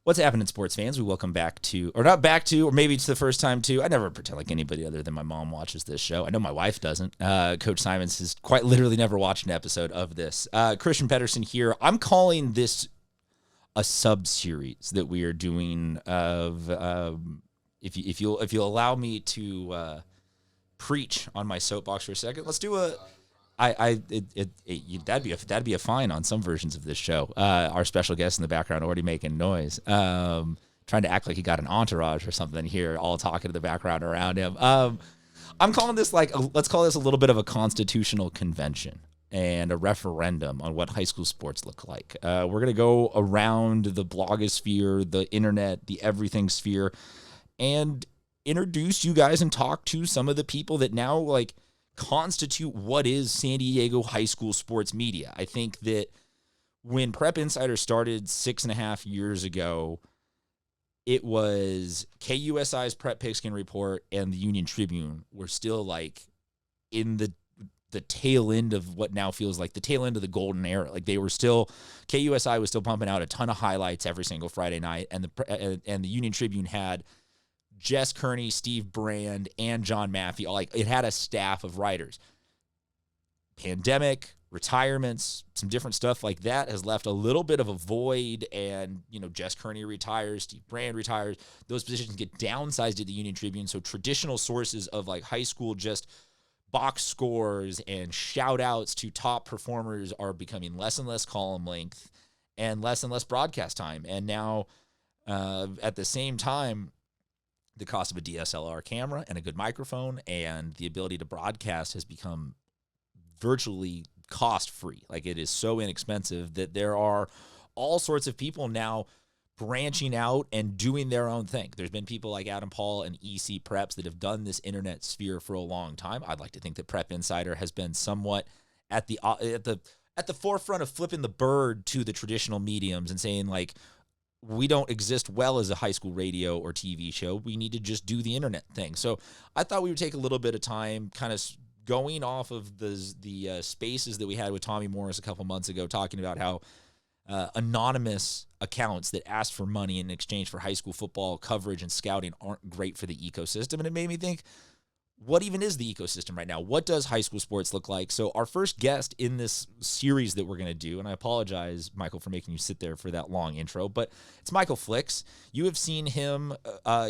What's happening, sports fans? We welcome back to, or not back to, or maybe it's the first time to. I never pretend like anybody other than my mom watches this show. I know my wife doesn't. Coach Simons has quite literally never watched an episode of this. Christian Pedersen here. I'm calling this a sub-series that we are doing of, if you'll allow me to preach on my soapbox for a second, let's do a. That'd be a fine on some versions of this show. Our special guest in the background already making noise, trying to act like he got an entourage or something here, all talking to the background around him. I'm calling this let's call this a little bit of a constitutional convention and a referendum on what high school sports look like. We're gonna go around the blogosphere, the internet, the everything sphere, and introduce you guys and talk to some of the people that now constitute what is San Diego high school sports media. I think that when Prep Insider started 6.5 years ago, it was KUSI's Prep Pigskin Report and the Union Tribune were still in the tail end of what now feels like the tail end of the golden era. They were still, KUSI was still pumping out a ton of highlights every single Friday night, and the Union Tribune had Jess Kearney, Steve Brand, and John Maffey. It had a staff of writers. Pandemic, retirements, some different stuff like that has left a little bit of a void. And, Jess Kearney retires, Steve Brand retires. Those positions get downsized at the Union Tribune. So traditional sources of high school just box scores and shout outs to top performers are becoming less and less column length and less broadcast time. And now at the same time, the cost of a DSLR camera and a good microphone and the ability to broadcast has become virtually cost-free. It is so inexpensive that there are all sorts of people now branching out and doing their own thing. There's been people like Adam Paul and EC Preps that have done this internet sphere for a long time. I'd like to think that Prep Insider has been somewhat at the forefront of flipping the bird to the traditional mediums and saying, we don't exist well as a high school radio or TV show. We need to just do the internet thing. So I thought we would take a little bit of time kind of going off of the spaces that we had with Tommy Morris a couple months ago, talking about how anonymous accounts that asked for money in exchange for high school football coverage and scouting aren't great for the ecosystem. And it made me think, what even is the ecosystem right now? What does high school sports look like? So our first guest in this series that we're going to do, and I apologize, Michael, for making you sit there for that long intro, but it's Michael Flix. You have seen him,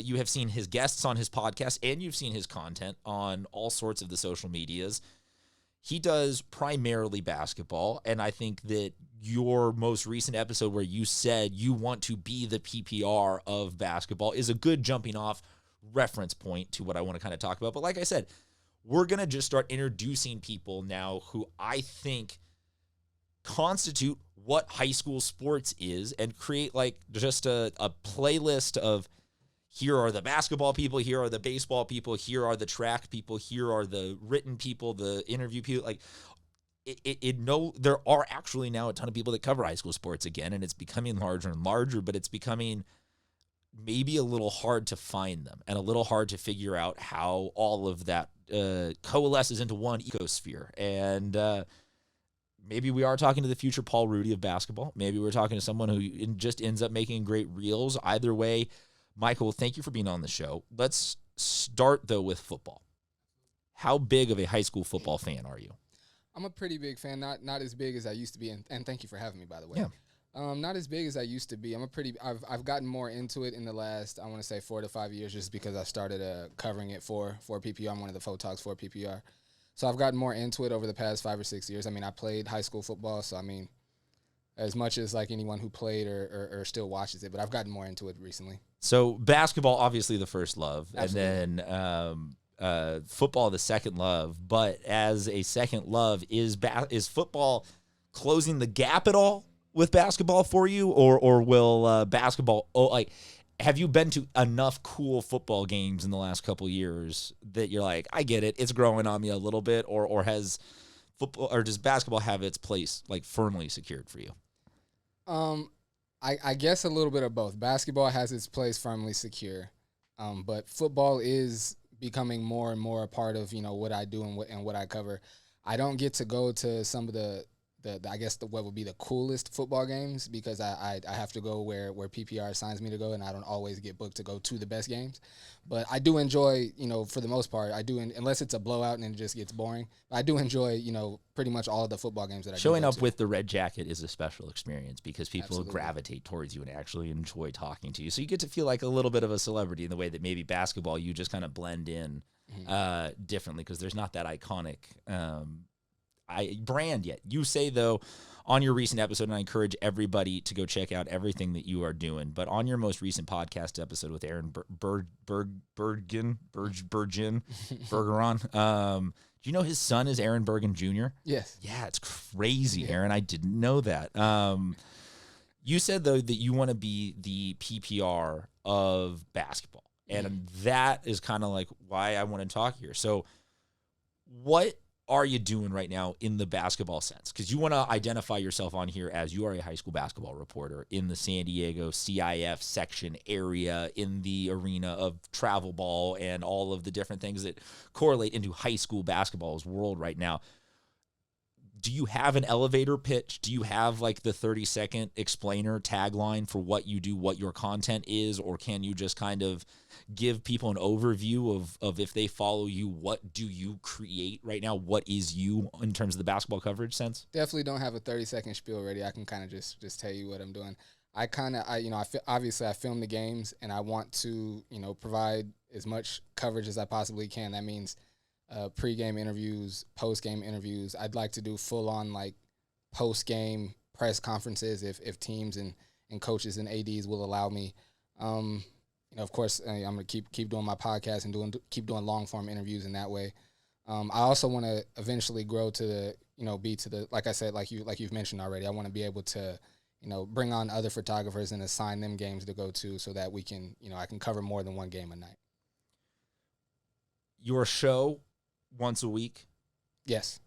you have seen his guests on his podcast, and you've seen his content on all sorts of the social medias. He does primarily basketball, and I think that your most recent episode where you said you want to be the PPR of basketball is a good jumping off reference point to what I want to kind of talk about. But like I said, we're going to just start introducing people now who I think constitute what high school sports is and create just a playlist of, here are the basketball people, here are the baseball people, here are the track people, here are the written people, the interview people. There are actually now a ton of people that cover high school sports again, and it's becoming larger and larger, but it's becoming maybe a little hard to find them and a little hard to figure out how all of that coalesces into one ecosphere. And maybe we are talking to the future Paul Rudy of basketball. Maybe we're talking to someone who just ends up making great reels. Either way, Michael, thank you for being on the show. Let's start, though, with football. How big of a high school football fan are you? I'm a pretty big fan, not as big as I used to be, and thank you for having me, by the way. Yeah. Not as big as I used to be. I've gotten more into it in the last, I want to say 4 to 5 years, just because I started covering it for PPR. I'm one of the photogs for PPR. So I've gotten more into it over the past 5 or 6 years. I played high school football, so as much as anyone who played or still watches it, but I've gotten more into it recently. So basketball, obviously the first love, Absolutely. and then football the second love. But as a second love, is football closing the gap at all with basketball for you, or will basketball? Have you been to enough cool football games in the last couple years that you're like, I get it, it's growing on me a little bit, or has football, or does basketball have its place firmly secured for you? I guess a little bit of both. Basketball has its place firmly secure, but football is becoming more and more a part of what I do and what I cover. I don't get to go to some of the I guess what would be the coolest football games, because I have to go where PPR assigns me to go, and I don't always get booked to go to the best games. But I do enjoy, for the most part, unless it's a blowout and it just gets boring, I do enjoy, pretty much all of the football games that I Showing do go up to. with the red jacket is a special experience because people Absolutely. gravitate towards you and actually enjoy talking to you. So you get to feel like a little bit of a celebrity in the way that maybe basketball, you just kind of blend in differently because there's not that iconic brand yet. You say, though, on your recent episode, and I encourage everybody to go check out everything that you are doing, but on your most recent podcast episode with Aaron Bergeron, do you know his son is Aaron Bergen Jr.? Yes. Yeah, it's crazy, Aaron. I didn't know that. You said, though, that you want to be the PPR of basketball, and that is kind of like why I want to talk here. So what are you doing right now in the basketball sense? Because you want to identify yourself on here as you are a high school basketball reporter in the San Diego CIF section area in the arena of travel ball and all of the different things that correlate into high school basketball's world right now. Do you have an elevator pitch? Do you have like the 30-second explainer tagline for what you do, what your content is? Or can you just kind of give people an overview of if they follow you, what do you create right now? What is you in terms of the basketball coverage sense? Definitely don't have a 30-second spiel ready. I can kind of just tell you what I'm doing. Obviously I film the games, and I want to, provide as much coverage as I possibly can. That means pre-game interviews, post-game interviews. I'd like to do full-on like post-game press conferences if teams and coaches and ADs will allow me. Of course, I'm gonna keep doing my podcast and keep doing long-form interviews in that way. I also want to eventually grow to the like I said, like you've mentioned already. I want to be able to bring on other photographers and assign them games to go to, so that we can I can cover more than one game a night. Your show once a week? Yes.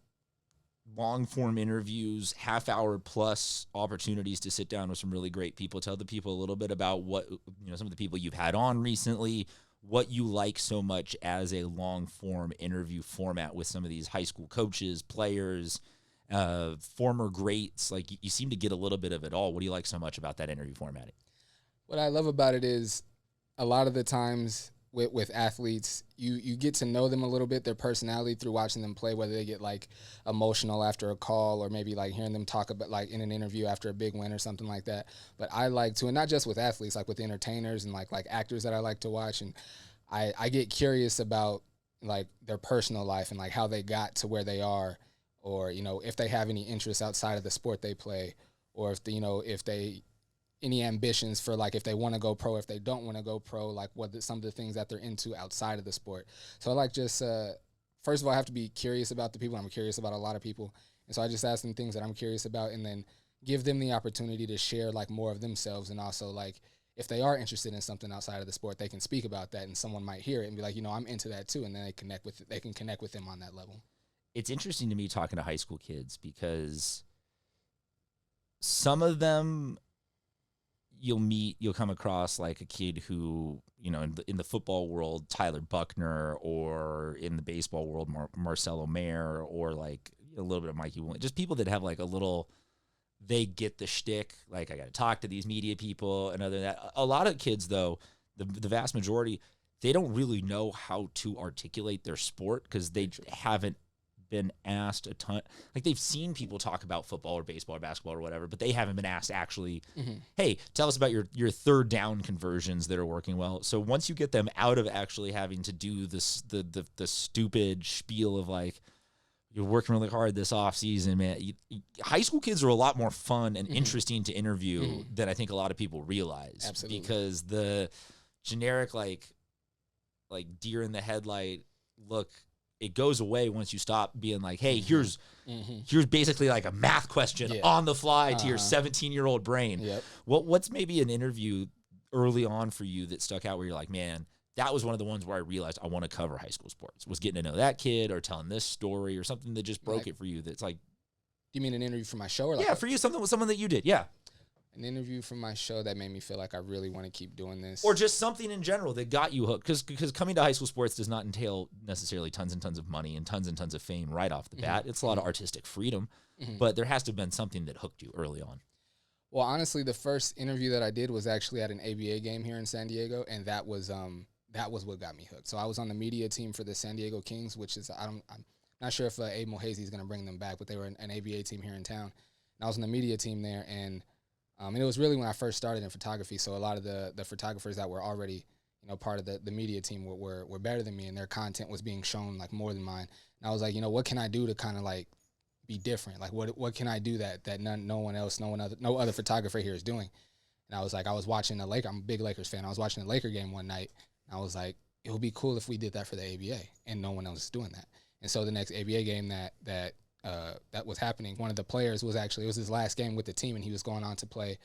Long form interviews, half hour plus opportunities to sit down with some really great people. Tell the people a little bit about what, some of the people you've had on recently, what you like so much as a long form interview format with some of these high school coaches, players, former greats. Like you seem to get a little bit of it all. What do you like so much about that interview formatting? What I love about it is a lot of the times with athletes, you get to know them a little bit, their personality, through watching them play, whether they get like emotional after a call or maybe like hearing them talk about like in an interview after a big win or something like that. But I like to, and not just with athletes, like with entertainers and like actors that I like to watch. And I get curious about like their personal life and like how they got to where they are, or, if they have any interests outside of the sport they play, or if they any ambitions for like if they want to go pro, if they don't want to go pro, like some of the things that they're into outside of the sport. So I like just first of all, I have to be curious about the people. I'm curious about a lot of people, and so I just ask them things that I'm curious about, and then give them the opportunity to share like more of themselves. And also like if they are interested in something outside of the sport, they can speak about that, and someone might hear it and be like, I'm into that too, and then they can connect with them on that level. It's interesting to me talking to high school kids because some of them you'll come across like a kid who, in the football world, Tyler Buckner, or in the baseball world, Marcelo Mayer, or like a little bit of Mikey Williams, just people that have like they get the shtick. Like, I got to talk to these media people and other than that. A lot of kids, though, the vast majority, they don't really know how to articulate their sport because they haven't been asked a ton. Like, they've seen people talk about football or baseball or basketball or whatever, but they haven't been asked actually, hey, tell us about your third down conversions that are working well. So once you get them out of actually having to do this, the stupid spiel of like, you're working really hard this off season, man. High school kids are a lot more fun and interesting to interview than I think a lot of people realize. Absolutely. Because the generic like deer in the headlight look, it goes away once you stop being like, hey, here's basically like a math question on the fly to your 17-year-old brain. Yep. What's maybe an interview early on for you that stuck out where you're like, man, that was one of the ones where I realized I want to cover high school sports, was getting to know that kid or telling this story or something that just broke it for you. That's like, do you mean an interview for my show? Or like yeah, for you, someone that you did. Yeah. An interview from my show that made me feel like I really want to keep doing this. Or just something in general that got you hooked. Because coming to high school sports does not entail necessarily tons and tons of money and tons of fame right off the bat. It's a lot of artistic freedom. But there has to have been something that hooked you early on. Well, honestly, the first interview that I did was actually at an ABA game here in San Diego, and that was what got me hooked. So I was on the media team for the San Diego Kings, which is I'm not sure if Abe Mulhazy is going to bring them back, but they were an ABA team here in town. And I was on the media team there, and it was really when I first started in photography. So a lot of the photographers that were already part of the media team were better than me, and their content was being shown like more than mine. And I was like, what can I do to kind of like be different? Like what can I do that no other photographer here is doing? And I was like, I was watching I'm a big Lakers fan. I was watching the Laker game one night, and I was like, it would be cool if we did that for the ABA, and no one else is doing that. And so the next ABA game that was happening, one of the players it was his last game with the team, and he was going on to play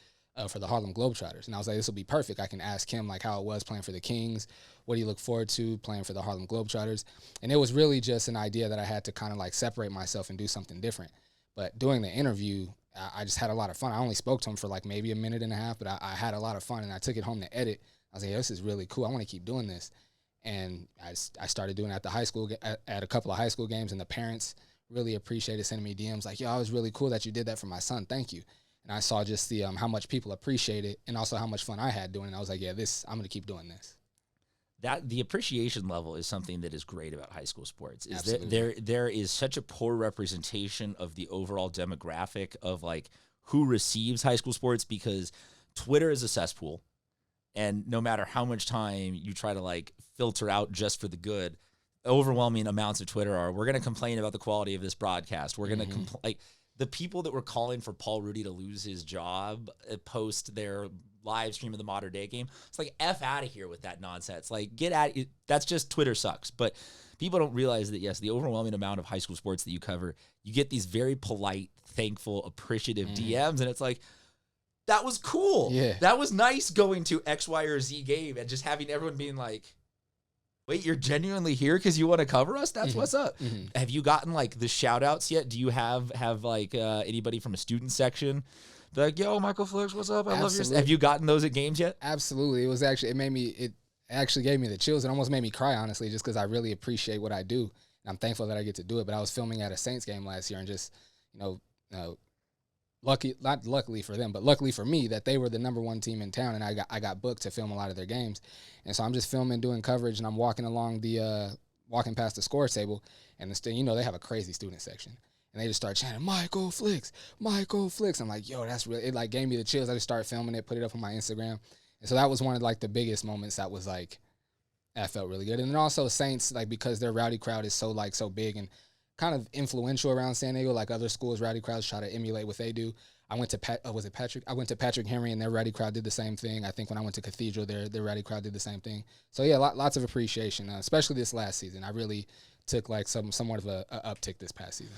for the Harlem Globetrotters. And I was like, this will be perfect. I can ask him like how it was playing for the Kings. What do you look forward to playing for the Harlem Globetrotters? And it was really just an idea that I had to kind of like separate myself and do something different. But doing the interview, I just had a lot of fun. I only spoke to him for like maybe a minute and a half, but I had a lot of fun, and I took it home to edit. I was like, this is really cool. I want to keep doing this. And I started doing it at the high school, at a couple of high school games, and the parents really appreciated sending me DMs like, it was really cool that you did that for my son. Thank you. And I saw just the how much people appreciate it, and also how much fun I had doing it. I was like, I'm going to keep doing this. That the appreciation level is something that is great about high school sports. Is Absolutely. that there is such a poor representation of the overall demographic of like who receives high school sports, because Twitter is a cesspool, and no matter how much time you try to like filter out just for the good, overwhelming amounts of Twitter are, we're going to complain about the quality of this broadcast. We're going to like the people that were calling for Paul Rudy to lose his job post their live stream of the modern day game. It's like, F out of here with that nonsense. Like, get at it. That's just Twitter sucks. But people don't realize that, yes, the overwhelming amount of high school sports that you cover, you get these very polite, thankful, appreciative DMs. And it's like, that was cool. Yeah. That was nice going to X, Y, or Z game and just having everyone being like, wait, you're genuinely here because you want to cover us? That's what's up. Have you gotten like the shout outs yet? Do you have like anybody from a student section? They're like, yo, Michael Flix, what's up? I love your stuff. Have you gotten those at games yet? Absolutely. It actually gave me the chills. It almost made me cry, honestly, just because I really appreciate what I do. And I'm thankful that I get to do it. But I was filming at a Saints game last year, and just, not luckily for them, but luckily for me that they were the number one team in town, and I got booked to film a lot of their games. And so I'm just filming, doing coverage, and I'm walking along walking past the score table, and they have a crazy student section. And they just start chanting, Michael Flix, Michael Flix. I'm like, yo, that's really, it like gave me the chills. I just started filming it, put it up on my Instagram. And so that was one of like the biggest moments that was like, that felt really good. And then also Saints, like, because their rowdy crowd is so big and kind of influential around San Diego, like other schools' rowdy crowds try to emulate what they do. I went to Patrick? I went to Patrick Henry, and their rowdy crowd did the same thing. I think when I went to Cathedral, their rowdy crowd did the same thing. So yeah, lots of appreciation, especially this last season. I really took like somewhat of a uptick this past season.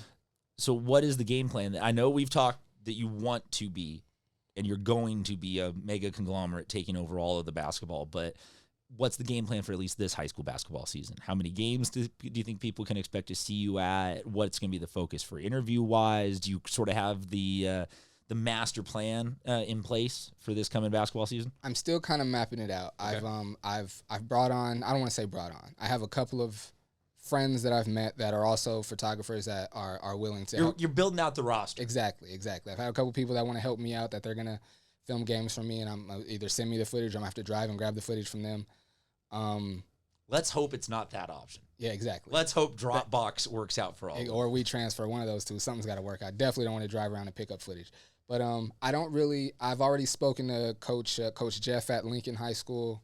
So what is the game plan? I know we've talked that you want to be, and you're going to be a mega conglomerate taking over all of the basketball, but what's the game plan for at least this high school basketball season? How many games do you think people can expect to see you at? What's going to be the focus for interview-wise? Do you sort of have the master plan in place for this coming basketball season? I'm still kind of mapping it out. Okay. I've brought on, I don't want to say brought on. I have a couple of friends that I've met that are also photographers that are willing to help. You're building out the roster. Exactly. I've had a couple people that want to help me out, that they're going to film games for me, and I'm either send me the footage or I'm going to have to drive and grab the footage from them. Let's hope it's not that option. Yeah, exactly. Let's hope Dropbox works out for all. Or we transfer one of those two. Something's got to work. I definitely don't want to drive around and pick up footage. But I've already spoken to Coach Jeff at Lincoln High School,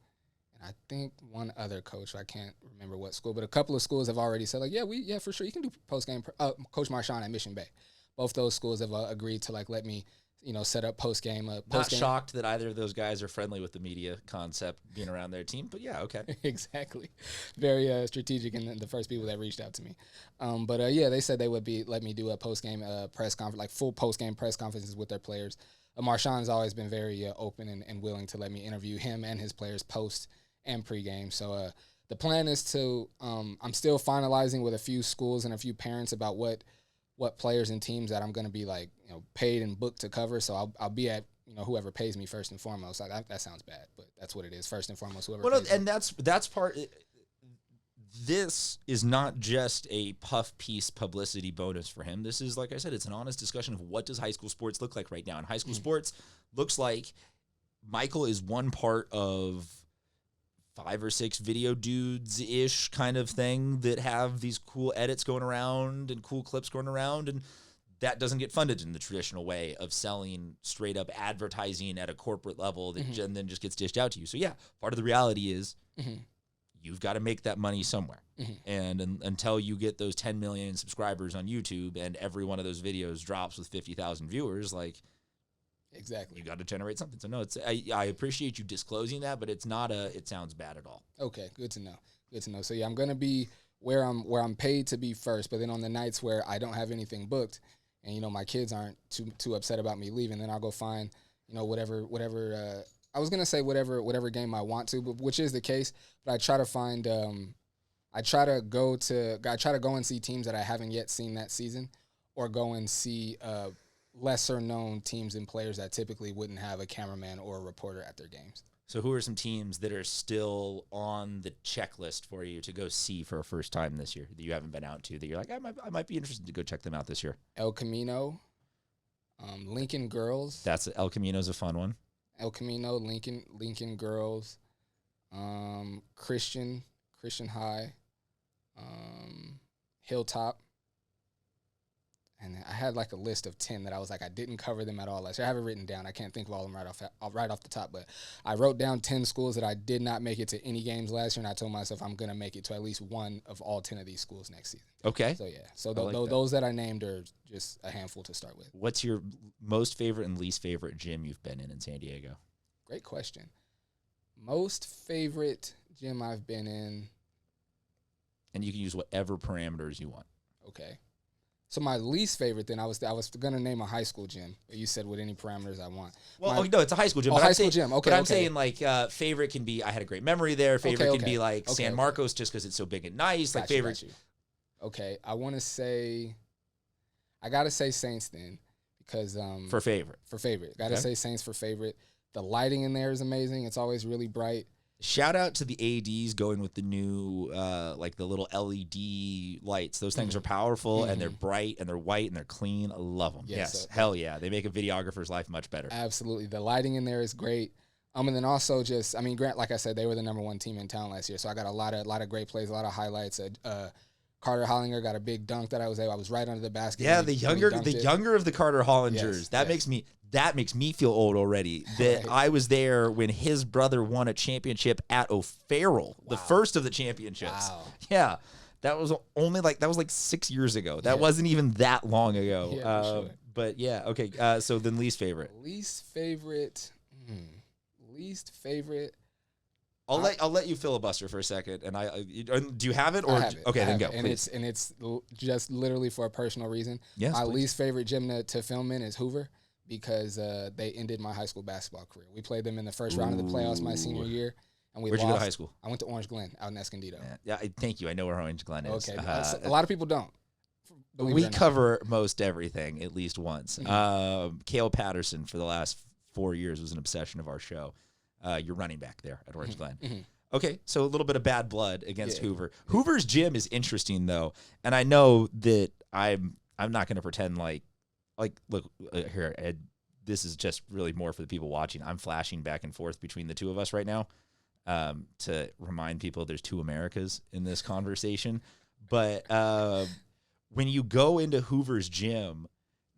and I think one other coach, I can't remember what school, but a couple of schools have already said, like, yeah, for sure, you can do post-game. Coach Marshawn at Mission Bay. Both those schools have agreed to, like, let me, set up post-game. Not shocked that either of those guys are friendly with the media concept being around their team, but yeah, okay. Exactly. Very strategic, and the first people that reached out to me. Yeah, they said they would let me do a post-game press conference, like full post-game press conferences with their players. Marshawn's always been very open and willing to let me interview him and his players post and pregame. So the plan is to I'm still finalizing with a few schools and a few parents about what players and teams that I'm going to be paid and booked to cover. So I'll be at whoever pays me first and foremost. That sounds bad, but that's what it is. First and foremost, whoever Well, pays me. and that's part. This is not just a puff piece publicity bonus for him. This is, like I said, it's an honest discussion of what does high school sports look like right now. And high school sports looks like Michael is one part of 5 or 6 video dudes-ish kind of thing that have these cool edits going around and cool clips going around, and that doesn't get funded in the traditional way of selling straight-up advertising at a corporate level that and then just gets dished out to you. So, yeah, part of the reality is you've got to make that money somewhere. And until you get those 10 million subscribers on YouTube and every one of those videos drops with 50,000 viewers, like, exactly, you got to generate something. So no, I appreciate you disclosing that, but it's not it sounds bad at all. Okay, good to know. So yeah, I'm gonna be where I'm paid to be first, but then on the nights where I don't have anything booked, and my kids aren't too upset about me leaving, then I'll go find whatever. I was gonna say whatever game I want to, but which is the case. But I try to find. I try to go and see teams that I haven't yet seen that season, or go and see lesser known teams and players that typically wouldn't have a cameraman or a reporter at their games. So who are some teams that are still on the checklist for you to go see for a first time this year that you haven't been out to, that you're like, I might be interested to go check them out this year? El Camino, Lincoln Girls. That's El Camino's a fun one. El Camino, Lincoln Girls, Christian High, Hilltop. And I had like a list of 10 that I was like, I didn't cover them at all last year. I have it written down. I can't think of all of them right off the top, but I wrote down 10 schools that I did not make it to any games last year, and I told myself I'm going to make it to at least one of all 10 of these schools next season. Okay. So, yeah. So those that I named are just a handful to start with. What's your most favorite and least favorite gym you've been in San Diego? Great question. Most favorite gym I've been in. And you can use whatever parameters you want. Okay. So my least favorite, then I was gonna name a high school gym. But you said with any parameters I want. Well, no, it's a high school gym. Oh, high school gym. Okay. But I'm saying like favorite can be I had a great memory there. Favorite can be like San Marcos just because it's so big and nice. Like favorite. Okay, I gotta say Saints then because for favorite. Gotta say Saints for favorite. The lighting in there is amazing. It's always really bright. Shout out to the ADs going with the new, like the little LED lights. Those things are powerful and they're bright and they're white and they're clean. I love them. Yes. Hell yeah. They make a videographer's life much better. Absolutely. The lighting in there is great. And then also Grant, like I said, they were the number 1 team in town last year. So I got a lot of great plays, a lot of highlights. Carter Hollinger got a big dunk that I was right under the basket. Yeah, the younger of the Carter Hollingers. That makes me feel old already. That I was there when his brother won a championship at O'Farrell, the first of the championships. Wow. Yeah. That was like 6 years ago. That wasn't even that long ago. Yeah, sure. But yeah, okay. So then least favorite. Least favorite. I'll let you filibuster for a second, and do you have it or I have it. Okay, then go. And it's just literally for a personal reason. Yes, my please. least favorite gym to film in is Hoover because they ended my high school basketball career. We played them in the first round of the playoffs my senior year, and we Where'd lost. you go to high school? I went to Orange Glen out in Escondido. Yeah, thank you. I know where Orange Glen is. Okay, a lot of people don't. We cover most everything at least once. Cale Pedersen for the last 4 years was an obsession of our show. You're running back there at Orange Glen. Okay, so a little bit of bad blood against Hoover. Hoover's gym is interesting though, and I know that I'm not going to pretend like look here. Ed, this is just really more for the people watching. I'm flashing back and forth between the two of us right now to remind people there's 2 Americas in this conversation. But when you go into Hoover's gym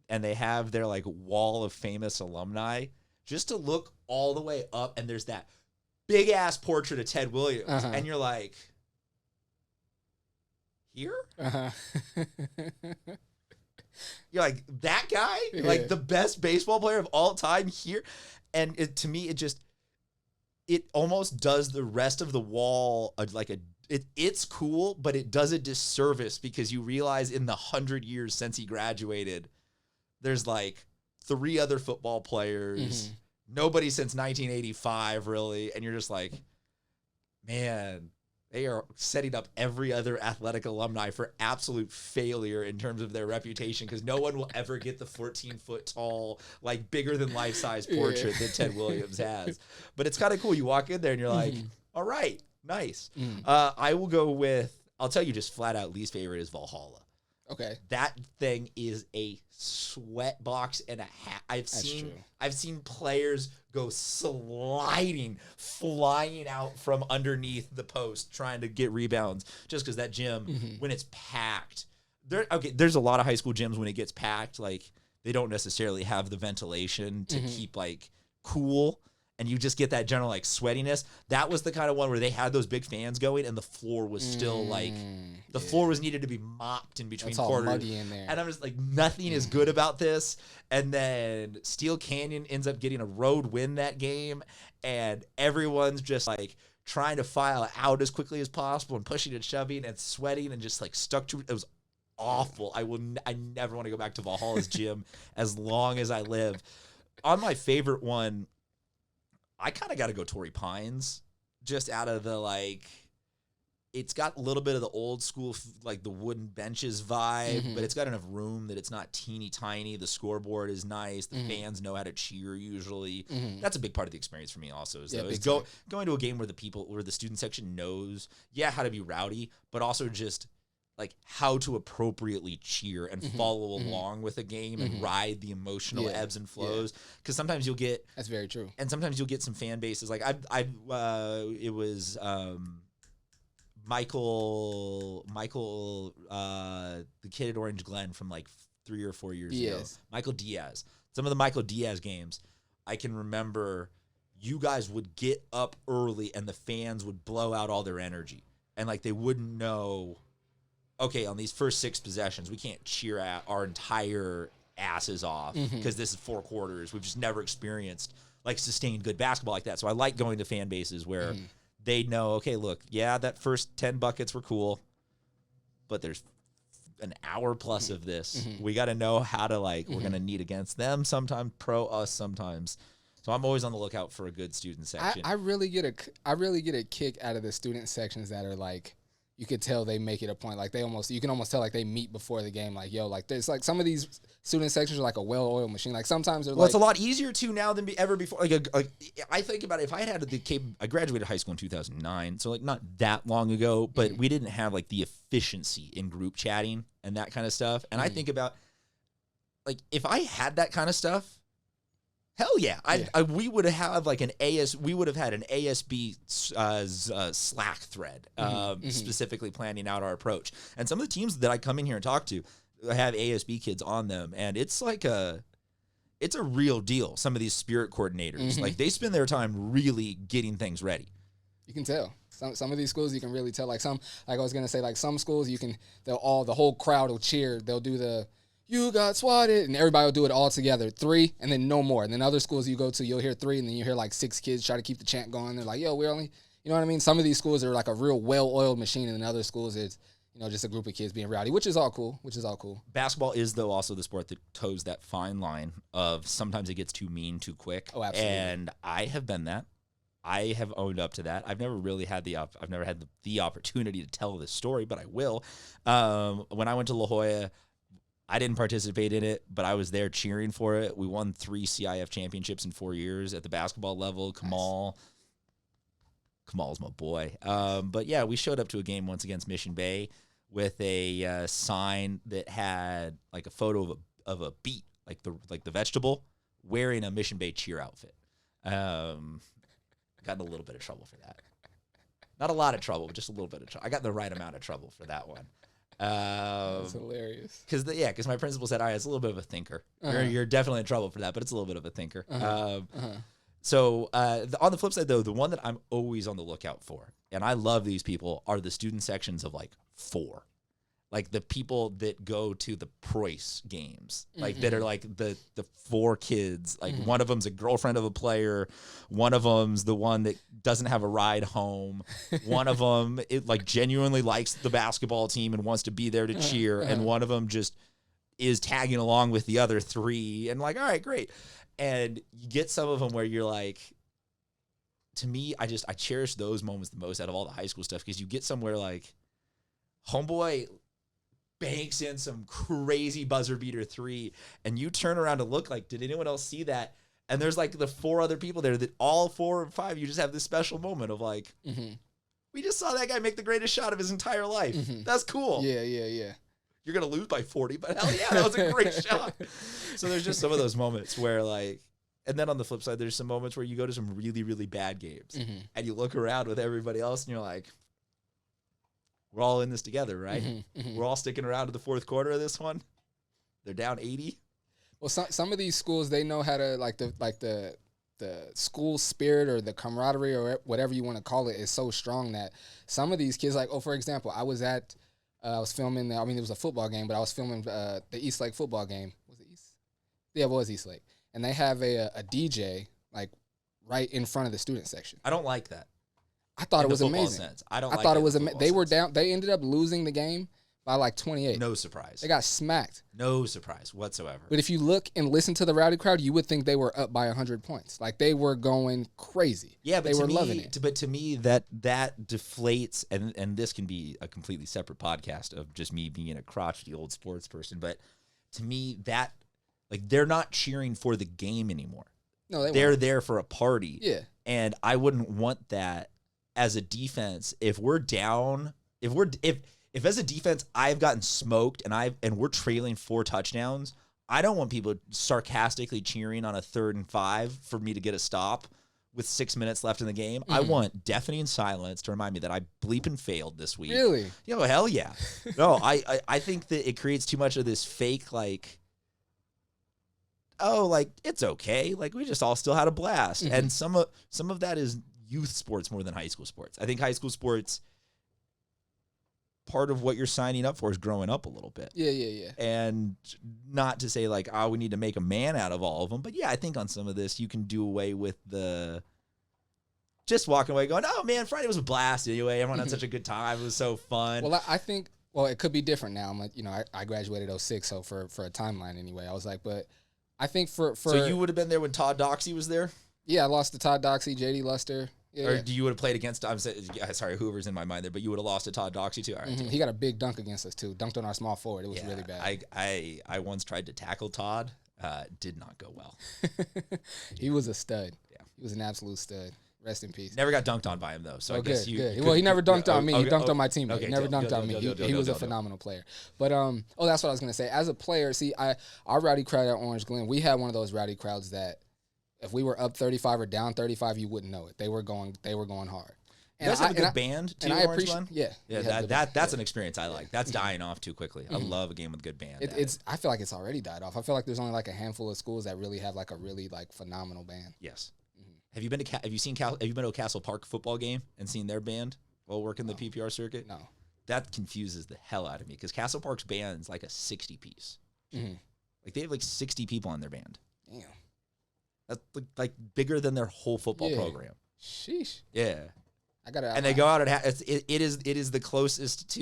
and they have their like wall of famous alumni, just to look all the way up and there's that big ass portrait of Ted Williams and you're like, here? You're like, that guy? Yeah. Like the best baseball player of all time here? And to me, it almost does the rest of the wall it's cool, but it does a disservice because you realize in the 100 years since he graduated, there's like 3 other football players, nobody since 1985 really, and you're just like, man, They are setting up every other athletic alumni for absolute failure in terms of their reputation, because no one will ever get the 14-foot tall, like bigger than life-size portrait that Ted Williams has. But it's kind of cool. You walk in there and you're like, all right, nice. I will go with, I'll tell you just flat out, least favorite is Valhalla. Okay. That thing is a sweat box and a hat. I've seen players go sliding, flying out from underneath the post, trying to get rebounds, just because that gym, when it's packed, there's a lot of high school gyms when it gets packed, like they don't necessarily have the ventilation to keep like cool. And you just get that general like sweatiness. That was the kind of one where they had those big fans going, and the floor was still like the floor was needed to be mopped in between quarters. All muddy in there. And I'm just like, nothing is good about this. And then Steel Canyon ends up getting a road win that game, and everyone's just like trying to file out as quickly as possible and pushing and shoving and sweating and just like stuck to it. It was awful. I never want to go back to Valhalla's gym as long as I live. On my favorite one, I kind of got to go Torrey Pines, just out of the, like, it's got a little bit of the old school, like the wooden benches vibe, but it's got enough room that it's not teeny tiny. The scoreboard is nice. The fans know how to cheer usually. That's a big part of the experience for me also, is going to a game where the student section knows, how to be rowdy, but also just like how to appropriately cheer and follow along with a game and ride the emotional ebbs and flows. Because sometimes you'll get, that's very true, and sometimes you'll get some fan bases. Like it was Michael, the kid at Orange Glen from like 3 or 4 years ago. Michael Diaz. Some of the Michael Diaz games, I can remember you guys would get up early and the fans would blow out all their energy, and like they wouldn't know, okay, on these first 6 possessions, we can't cheer at our entire asses off because this is 4 quarters. We've just never experienced like sustained good basketball like that. So I like going to fan bases where they know, okay, look, that first 10 buckets were cool, but there's an hour plus of this. We got to know how to, like, we're going to need against them sometimes, pro us sometimes. So I'm always on the lookout for a good student section. I really get a kick out of the student sections that are like, you could tell they make it a point. Like you can almost tell like they meet before the game. Like, yo, like there's like some of these student sections are like a well-oiled machine. Like sometimes they're it's a lot easier to now than ever before. Like I think about it. If I had I graduated high school in 2009, so like not that long ago, but we didn't have like the efficiency in group chatting and that kind of stuff. And I think about like if I had that kind of stuff, hell yeah. We would have like we would have had an ASB Slack thread specifically planning out our approach. And some of the teams that I come in here and talk to have ASB kids on them, and it's like it's a real deal. Some of these spirit coordinators, like they spend their time really getting things ready. You can tell. Some of these schools you can really tell. Like I was gonna say, like some schools the whole crowd will cheer. They'll do the "you got swatted," and everybody will do it all together, 3, and then no more. And then other schools you go to, you'll hear 3, and then you hear like 6 kids try to keep the chant going. They're like, yo, we're only, you know what I mean? Some of these schools are like a real well-oiled machine, and in other schools it's, just a group of kids being rowdy, which is all cool. Basketball is, though, also the sport that toes that fine line of sometimes it gets too mean too quick. Oh, absolutely. And I have been that. I have owned up to that. I've never really had the opportunity to tell this story, but I will. When I went to La Jolla, I didn't participate in it, but I was there cheering for it. We won 3 CIF championships in 4 years at the basketball level. Kamal's my boy. But yeah, we showed up to a game once against Mission Bay with a sign that had like a photo of a beet, like the vegetable, wearing a Mission Bay cheer outfit. Got in a little bit of trouble for that. Not a lot of trouble, but just a little bit of trouble. I got the right amount of trouble for that one. That's hilarious. Because my principal said, it's a little bit of a thinker. You're definitely in trouble for that, but it's a little bit of a thinker. So on the flip side, though, the one that I'm always on the lookout for, and I love these people, are the student sections of like 4. Like the people that go to the Preuss games, like that are like the 4 kids. Like one of them's a girlfriend of a player, one of them's the one that doesn't have a ride home, one of them like genuinely likes the basketball team and wants to be there to cheer, and one of them just is tagging along with the other 3. And like, all right, great. And you get some of them where you're like, to me, I cherish those moments the most out of all the high school stuff, because you get somewhere like homeboy banks in some crazy buzzer beater 3, and you turn around to look like, did anyone else see that? And there's like the 4 other people there that all 4 or 5, you just have this special moment of like, we just saw that guy make the greatest shot of his entire life. That's cool. Yeah. You're going to lose by 40, but hell yeah, that was a great shot. So there's just some of those moments where like, and then on the flip side, there's some moments where you go to some really, really bad games and you look around with everybody else and you're like, we're all in this together, right? We're all sticking around to the 4th quarter of this one. They're down 80. Well, some of these schools, they know how to the school spirit or the camaraderie or whatever you want to call it is so strong that some of these kids, like, for example, I was filming, it was a football game, but I was filming the East Lake football game. Was it East? Yeah, it was East Lake. And they have a DJ like right in front of the student section. I don't like that. I thought it was amazing. Sense. I thought it was amazing. They were down. They ended up losing the game by like 28. No surprise. They got smacked. No surprise whatsoever. But if you look and listen to the rowdy crowd, you would think they were up by 100 points. Like they were going crazy. Yeah, but they were loving it. But to me, that deflates, and this can be a completely separate podcast of just me being a crotchety old sports person. But to me, that like they're not cheering for the game anymore. No, they're there for a party. Yeah, and I wouldn't want that as a defense. If we're down, if as a defense I've gotten smoked and we're trailing 4 touchdowns, I don't want people sarcastically cheering on a 3rd and 5 for me to get a stop with 6 minutes left in the game. I want deafening silence to remind me that I bleeping failed this week. Really? Yo, hell yeah. No, I think that it creates too much of this fake like, oh, like it's okay, like we just all still had a blast. And some of that is youth sports more than high school sports. I think high school sports, part of what you're signing up for is growing up a little bit. Yeah. And not to say like, we need to make a man out of all of them. But yeah, I think on some of this, you can do away with the just walking away going, oh man, Friday was a blast anyway. Everyone had such a good time. It was so fun. Well, I think, it could be different now. I'm like, I graduated 06, so for a timeline anyway, I was like, but I think for So you would have been there when Todd Doxey was there? Yeah, I lost to Todd Doxey, JD Luster. Yeah, or you would have played against, sorry, Hoover's in my mind there, but you would have lost to Todd Doxey too. All right, He got a big dunk against us too. Dunked on our small forward. It was really bad. I once tried to tackle Todd. Did not go well. He was a stud. Yeah. He was an absolute stud. Rest in peace. Never got dunked on by him though. So I guess good. Well, he never dunked on me. He dunked on my teammate. He never dunked on me. He was a phenomenal player. But that's what I was gonna say. As a player, see, our rowdy crowd at Orange Glen, we had one of those rowdy crowds that if we were up 35 or down 35, you wouldn't know it. They were going hard. You guys have a good band too, Orange Glen? Yeah. That's an experience I like. That's dying off too quickly. I love a game with a good band. I feel like it's already died off. I feel like there's only like a handful of schools that really have like a really like phenomenal band. Yes. Have you been to a Castle Park football game and seen their band while working the PPR circuit? No. That confuses the hell out of me because Castle Park's band's like a 60 piece. Like they have like 60 people on their band. Damn. That's like bigger than their whole football program. Sheesh. Yeah. And they go out at it is the closest to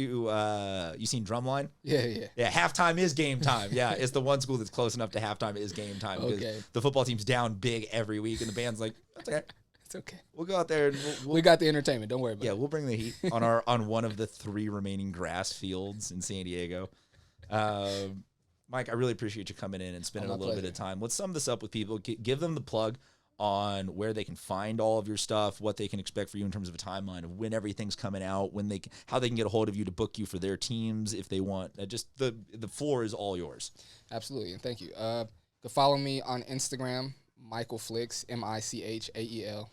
you seen Drumline? Yeah. Halftime is game time. Yeah, it's the one school that's close enough to halftime is game time because the football team's down big every week and the band's like, that's okay. It's okay. We'll go out there and we got the entertainment. Don't worry about it. Yeah, we'll bring the heat on one of the 3 remaining grass fields in San Diego. Mike, I really appreciate you coming in and spending a little bit of time. Let's sum this up with people. Give them the plug on where they can find all of your stuff, what they can expect for you in terms of a timeline of when everything's coming out, how they can get a hold of you to book you for their teams if they want. Just the floor is all yours. Absolutely, and thank you. You can follow me on Instagram, Michael Flix, MICHAEL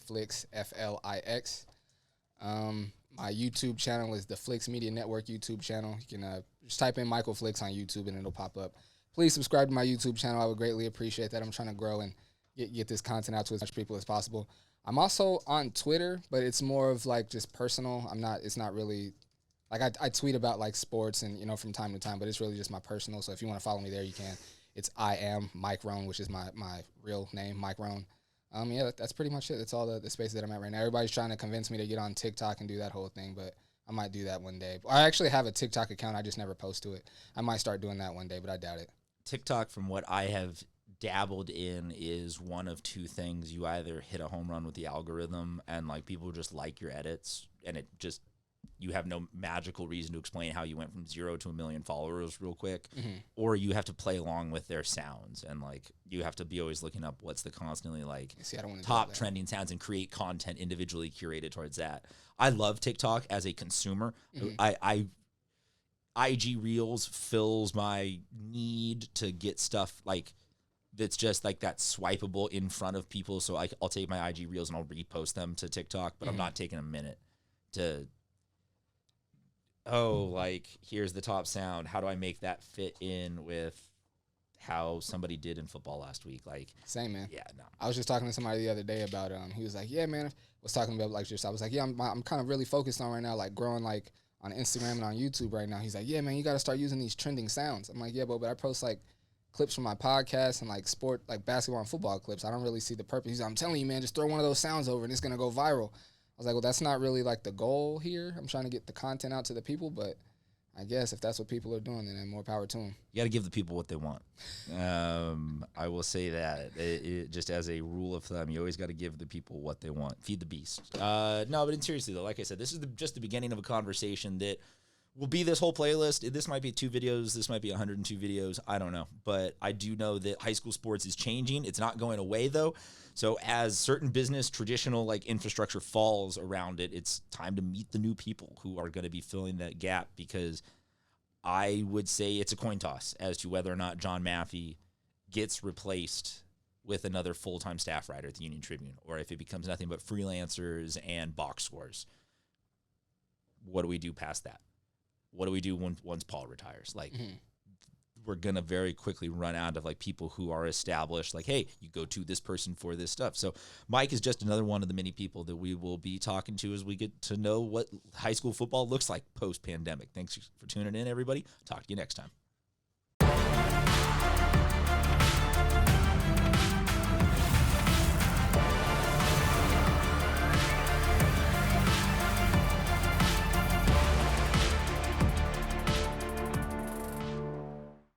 .Flix FLIX. My YouTube channel is the Flix Media Network YouTube channel. You can just type in Michael Flix on YouTube and it'll pop up. Please subscribe to my YouTube channel. I would greatly appreciate that. I'm trying to grow and get this content out to as much people as possible. I'm also on Twitter, but it's more of like just personal. It's not really like I tweet about like sports and from time to time, but it's really just my personal. So if you want to follow me there, you can. It's I am Mike Rohn, which is my real name, Mike Rohn. That's pretty much it. That's all the space that I'm at right now. Everybody's trying to convince me to get on TikTok and do that whole thing, but I might do that one day. I actually have a TikTok account. I just never post to it. I might start doing that one day, but I doubt it. TikTok, from what I have dabbled in is one of two things. You either hit a home run with the algorithm and like people just like your edits, and it just, you have no magical reason to explain how you went from 0 to 1 million followers real quick, or you have to play along with their sounds, and like you have to be always looking up what's the constantly like top trending sounds and create content individually curated towards that. I love TikTok as a consumer. I IG Reels fills my need to get stuff like that's just like that swipeable in front of people. So I'll take my IG Reels and I'll repost them to TikTok, but I'm not taking a minute to, like, here's the top sound. How do I make that fit in with how somebody did in football last week? Like, same, man. Yeah, no. I was just talking to somebody the other day about, he was like, yeah, man, was talking about like just, I was like, yeah, I'm kind of really focused on right now, like growing like on Instagram and on YouTube right now. He's like, yeah, man, you got to start using these trending sounds. I'm like, yeah, but I post like clips from my podcast and like sport, like basketball and football clips. I don't really see the purpose. He's like, I'm telling you, man, just throw one of those sounds over and it's going to go viral. I was like, well, that's not really like the goal here. I'm trying to get the content out to the people, but I guess if that's what people are doing, then more power to them. You got to give the people what they want. I will say that just as a rule of thumb, you always got to give the people what they want. Feed the beast. No, but seriously though, like I said, this is just the beginning of a conversation that will be this whole playlist. This might be 2 videos. This might be 102 videos. I don't know. But I do know that high school sports is changing. It's not going away, though. So as certain business, traditional like infrastructure falls around it, it's time to meet the new people who are going to be filling that gap, because I would say it's a coin toss as to whether or not John Maffey gets replaced with another full-time staff writer at the Union Tribune, or if it becomes nothing but freelancers and box scores. What do we do past that? What do we do once Paul retires? Like, we're going to very quickly run out of like people who are established. Like, hey, you go to this person for this stuff. So Mike is just another one of the many people that we will be talking to as we get to know what high school football looks like post-pandemic. Thanks for tuning in, everybody. Talk to you next time.